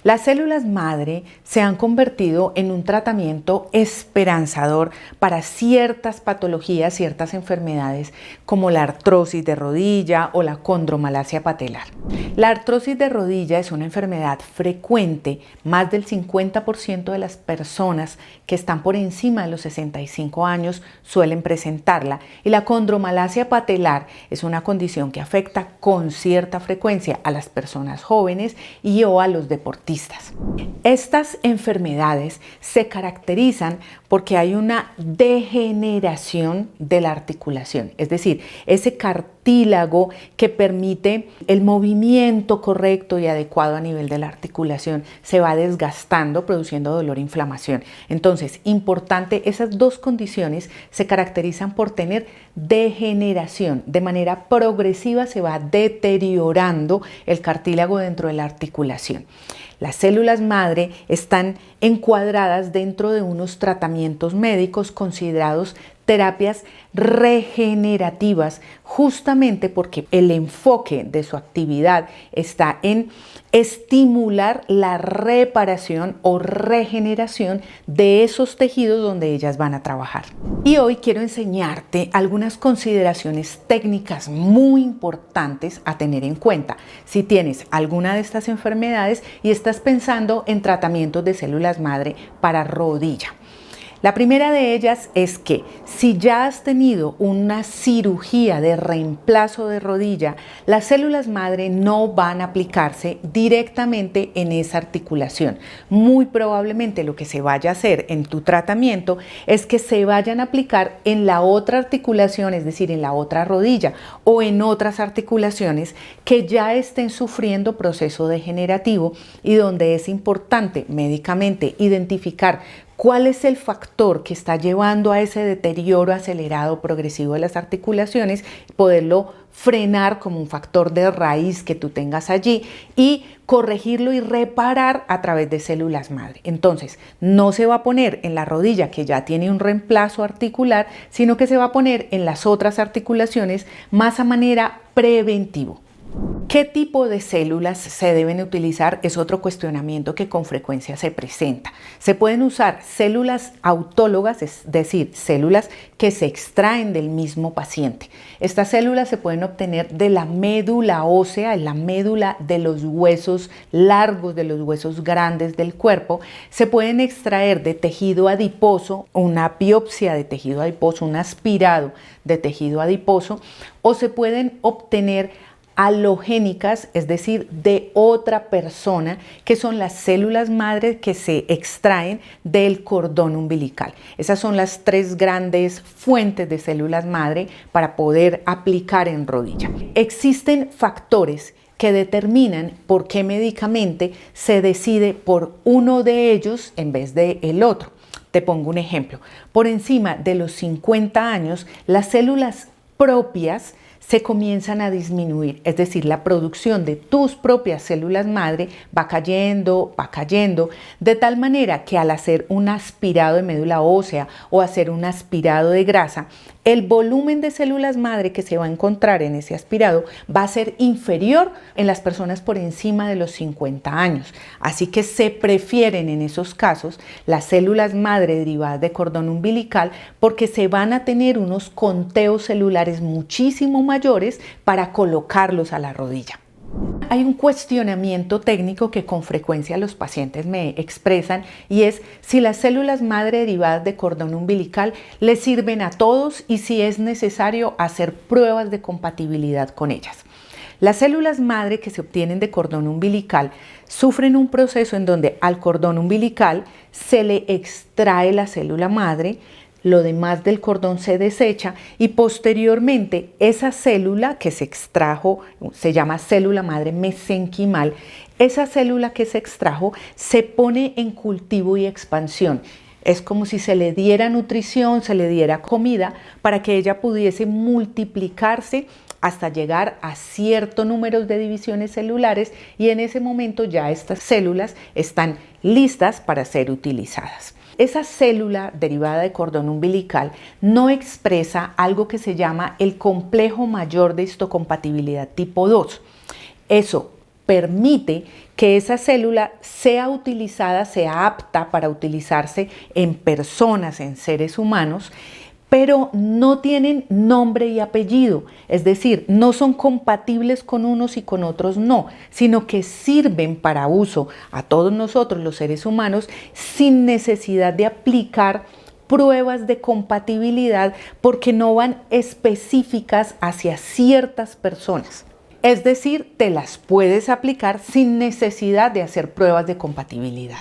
Las células madre se han convertido en un tratamiento esperanzador para ciertas patologías, ciertas enfermedades como la artrosis de rodilla o la condromalacia patelar. La artrosis de rodilla es una enfermedad frecuente, más del 50% de las personas que están por encima de los 65 años suelen presentarla, y la condromalacia patelar es una condición que afecta con cierta frecuencia a las personas jóvenes y o a los deportistas. Estas enfermedades se caracterizan porque hay una degeneración de la articulación, es decir, ese cartílago que permite el movimiento correcto y adecuado a nivel de la articulación se va desgastando, produciendo dolor e inflamación. Entonces, importante, esas dos condiciones se caracterizan por tener degeneración. De manera progresiva se va deteriorando el cartílago dentro de la articulación. Las células madre están encuadradas dentro de unos tratamientos médicos considerados terapias regenerativas, justamente porque el enfoque de su actividad está en estimular la reparación o regeneración de esos tejidos donde ellas van a trabajar. Y hoy quiero enseñarte algunas consideraciones técnicas muy importantes a tener en cuenta si tienes alguna de estas enfermedades y estás pensando en tratamientos de células madre para rodilla. La primera de ellas es que si ya has tenido una cirugía de reemplazo de rodilla, las células madre no van a aplicarse directamente en esa articulación. Muy probablemente lo que se vaya a hacer en tu tratamiento es que se vayan a aplicar en la otra articulación, es decir, en la otra rodilla o en otras articulaciones que ya estén sufriendo proceso degenerativo y donde es importante médicamente identificar ¿cuál es el factor que está llevando a ese deterioro acelerado progresivo de las articulaciones? Poderlo frenar como un factor de raíz que tú tengas allí y corregirlo y reparar a través de células madre. Entonces, no se va a poner en la rodilla que ya tiene un reemplazo articular, sino que se va a poner en las otras articulaciones más a manera preventivo. ¿Qué tipo de células se deben utilizar? Es otro cuestionamiento que con frecuencia se presenta. Se pueden usar células autólogas, es decir, células que se extraen del mismo paciente. Estas células se pueden obtener de la médula ósea, en la médula de los huesos largos, de los huesos grandes del cuerpo. Se pueden extraer de tejido adiposo, una biopsia de tejido adiposo, un aspirado de tejido adiposo, o se pueden obtener halogénicas, es decir, de otra persona, que son las células madre que se extraen del cordón umbilical. Esas son las tres grandes fuentes de células madre para poder aplicar en rodilla. Existen factores que determinan por qué médicamente se decide por uno de ellos en vez de el otro. Te pongo un ejemplo. Por encima de los 50 años, las células propias se comienzan a disminuir, es decir, la producción de tus propias células madre va cayendo, de tal manera que al hacer un aspirado de médula ósea o hacer un aspirado de grasa, el volumen de células madre que se va a encontrar en ese aspirado va a ser inferior en las personas por encima de los 50 años. Así que se prefieren en esos casos las células madre derivadas de cordón umbilical porque se van a tener unos conteos celulares muchísimo mayores para colocarlos a la rodilla. Hay un cuestionamiento técnico que con frecuencia los pacientes me expresan y es si las células madre derivadas de cordón umbilical les sirven a todos y si es necesario hacer pruebas de compatibilidad con ellas. Las células madre que se obtienen de cordón umbilical sufren un proceso en donde al cordón umbilical se le extrae la célula madre, lo demás del cordón se desecha y posteriormente esa célula que se extrajo, se llama célula madre mesenquimal, esa célula que se extrajo se pone en cultivo y expansión. Es como si se le diera nutrición, se le diera comida para que ella pudiese multiplicarse hasta llegar a cierto número de divisiones celulares y en ese momento ya estas células están listas para ser utilizadas. Esa célula derivada de cordón umbilical no expresa algo que se llama el complejo mayor de histocompatibilidad tipo 2. Eso permite que esa célula sea utilizada, sea apta para utilizarse en personas, en seres humanos, pero no tienen nombre y apellido, es decir, no son compatibles con unos y con otros no, sino que sirven para uso a todos nosotros los seres humanos sin necesidad de aplicar pruebas de compatibilidad porque no van específicas hacia ciertas personas. Es decir, te las puedes aplicar sin necesidad de hacer pruebas de compatibilidad.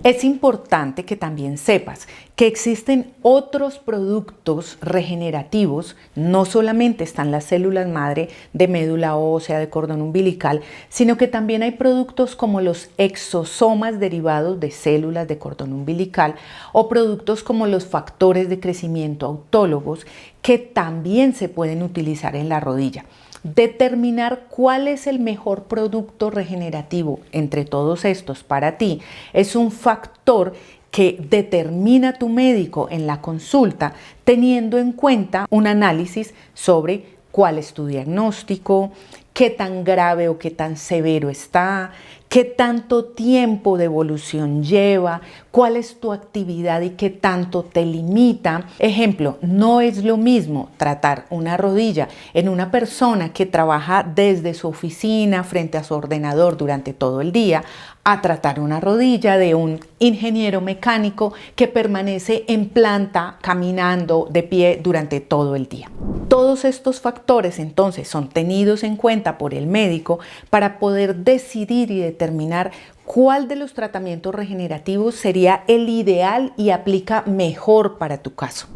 Es importante que también sepas que existen otros productos regenerativos, no solamente están las células madre de médula ósea, de cordón umbilical, sino que también hay productos como los exosomas derivados de células de cordón umbilical o productos como los factores de crecimiento autólogos que también se pueden utilizar en la rodilla. Determinar cuál es el mejor producto regenerativo entre todos estos para ti es un factor que determina tu médico en la consulta, teniendo en cuenta un análisis sobre cuál es tu diagnóstico, qué tan grave o qué tan severo está, qué tanto tiempo de evolución lleva, cuál es tu actividad y qué tanto te limita. Ejemplo, no es lo mismo tratar una rodilla en una persona que trabaja desde su oficina frente a su ordenador durante todo el día a tratar una rodilla de un ingeniero mecánico que permanece en planta caminando de pie durante todo el día. Todos estos factores entonces son tenidos en cuenta por el médico para poder decidir y determinar cuál de los tratamientos regenerativos sería el ideal y aplica mejor para tu caso.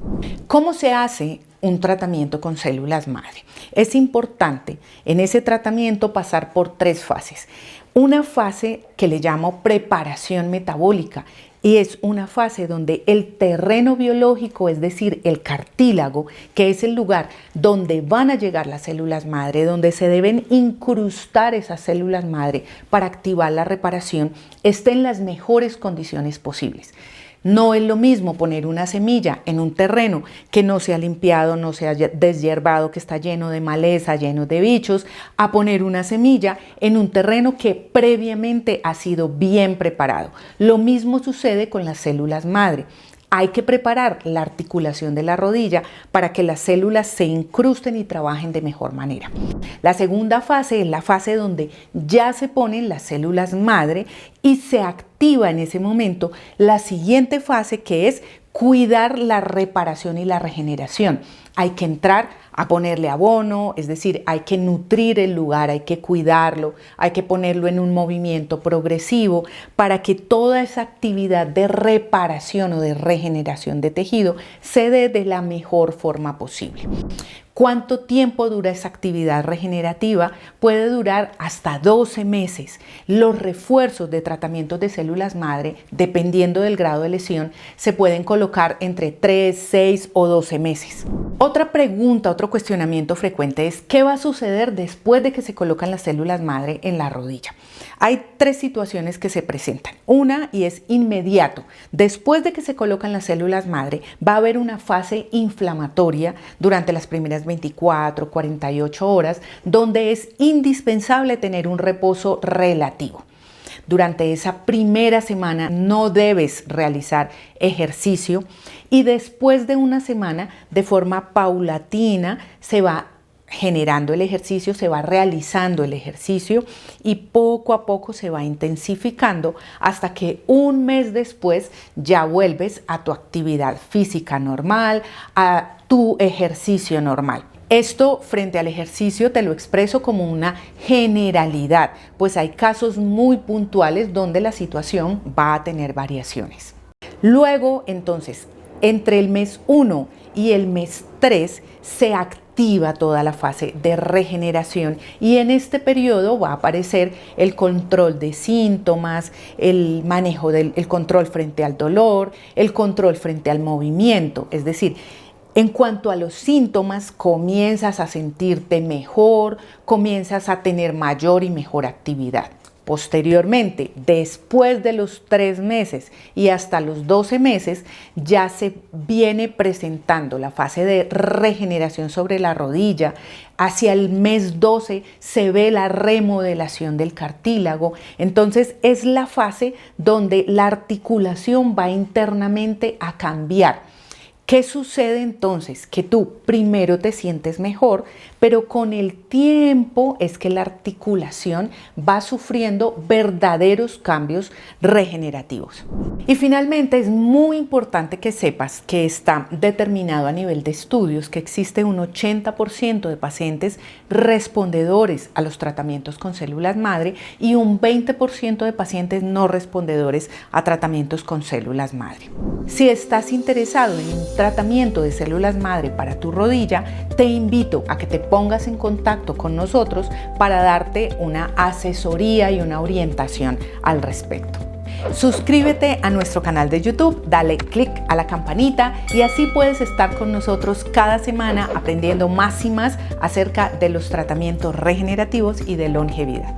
¿Cómo se hace un tratamiento con células madre? Es importante en ese tratamiento pasar por 3 fases. Una fase que le llamo preparación metabólica y es una fase donde el terreno biológico, es decir, el cartílago, que es el lugar donde van a llegar las células madre, donde se deben incrustar esas células madre para activar la reparación, esté en las mejores condiciones posibles. No es lo mismo poner una semilla en un terreno que no se ha limpiado, no se ha deshierbado, que está lleno de maleza, lleno de bichos, a poner una semilla en un terreno que previamente ha sido bien preparado. Lo mismo sucede con las células madre. Hay que preparar la articulación de la rodilla para que las células se incrusten y trabajen de mejor manera. La segunda fase es la fase donde ya se ponen las células madre y se activa en ese momento la siguiente fase, que es cuidar la reparación y la regeneración. Hay que entrar a ponerle abono, es decir, hay que nutrir el lugar, hay que cuidarlo, hay que ponerlo en un movimiento progresivo para que toda esa actividad de reparación o de regeneración de tejido se dé de la mejor forma posible. ¿Cuánto tiempo dura esa actividad regenerativa? Puede durar hasta 12 meses. Los refuerzos de tratamientos de células madre, dependiendo del grado de lesión, se pueden colocar entre 3, 6 o 12 meses. Otra pregunta, otro cuestionamiento frecuente es ¿qué va a suceder después de que se colocan las células madre en la rodilla? Hay 3 situaciones que se presentan. Una, y es inmediato. Después de que se colocan las células madre, va a haber una fase inflamatoria durante las primeras 24, 48 horas, donde es indispensable tener un reposo relativo. Durante esa primera semana no debes realizar ejercicio y después de una semana, de forma paulatina, se va generando el ejercicio, se va realizando el ejercicio y poco a poco se va intensificando hasta que un mes después ya vuelves a tu actividad física normal, a tu ejercicio normal. Esto frente al ejercicio te lo expreso como una generalidad, pues hay casos muy puntuales donde la situación va a tener variaciones. Luego, entonces, entre el mes 1 y el mes 3 se activa toda la fase de regeneración y en este periodo va a aparecer el control de síntomas, el manejo el control frente al dolor, el control frente al movimiento, es decir, en cuanto a los síntomas, comienzas a sentirte mejor, comienzas a tener mayor y mejor actividad. Posteriormente, después de los 3 meses y hasta los 12 meses, ya se viene presentando la fase de regeneración sobre la rodilla. Hacia el mes 12 se ve la remodelación del cartílago. Entonces es la fase donde la articulación va internamente a cambiar. ¿Qué sucede entonces? Que tú primero te sientes mejor, pero con el tiempo es que la articulación va sufriendo verdaderos cambios regenerativos. Y finalmente es muy importante que sepas que está determinado a nivel de estudios que existe un 80% de pacientes respondedores a los tratamientos con células madre y un 20% de pacientes no respondedores a tratamientos con células madre. Si estás interesado en un tratamiento de células madre para tu rodilla, te invito a que te pongas en contacto con nosotros para darte una asesoría y una orientación al respecto. Suscríbete a nuestro canal de YouTube, dale click a la campanita y así puedes estar con nosotros cada semana aprendiendo más y más acerca de los tratamientos regenerativos y de longevidad.